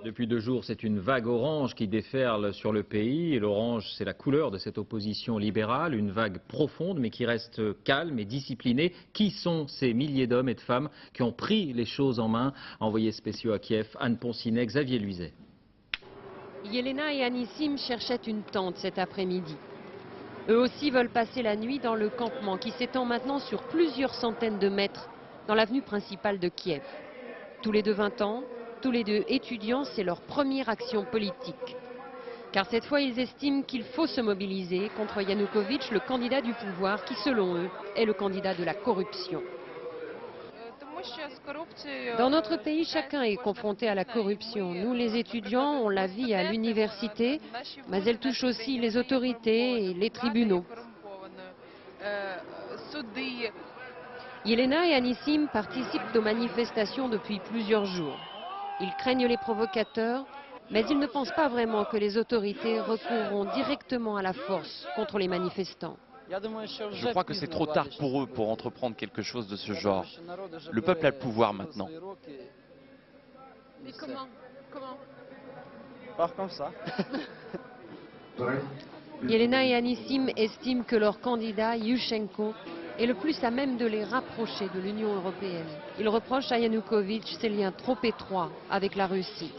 Depuis 2 jours, c'est une vague orange qui déferle sur le pays. Et l'orange, c'est la couleur de cette opposition libérale, une vague profonde mais qui reste calme et disciplinée. Qui sont ces milliers d'hommes et de femmes qui ont pris les choses en main? Envoyés spéciaux à Kiev, Anne Poncinet, Xavier Luizet. Yelena et Anissim cherchaient une tente cet après-midi. Eux aussi veulent passer la nuit dans le campement qui s'étend maintenant sur plusieurs centaines de mètres dans l'avenue principale de Kiev. Tous les deux 20 ans, tous les deux étudiants, c'est leur première action politique. Car cette fois, ils estiment qu'il faut se mobiliser contre Yanukovych, le candidat du pouvoir qui, selon eux, est le candidat de la corruption. Dans notre pays, chacun est confronté à la corruption. Nous, les étudiants, on la vit à l'université, mais elle touche aussi les autorités et les tribunaux. Yelena et Anissim participent aux manifestations depuis plusieurs jours. Ils craignent les provocateurs, mais ils ne pensent pas vraiment que les autorités recourront directement à la force contre les manifestants. Je crois que c'est trop tard pour eux pour entreprendre quelque chose de ce genre. Le peuple a le pouvoir maintenant. Mais comment Pas comme ça. Yelena et Anissim estiment que leur candidat, Yushchenko, est le plus à même de les rapprocher de l'Union européenne. Ils reprochent à Yanukovych ses liens trop étroits avec la Russie.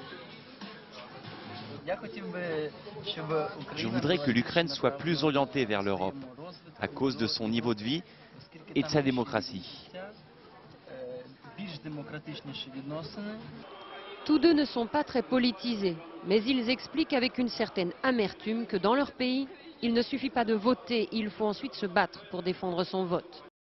Je voudrais que l'Ukraine soit plus orientée vers l'Europe, à cause de son niveau de vie et de sa démocratie. Tous deux ne sont pas très politisés, mais ils expliquent avec une certaine amertume que dans leur pays, il ne suffit pas de voter, il faut ensuite se battre pour défendre son vote.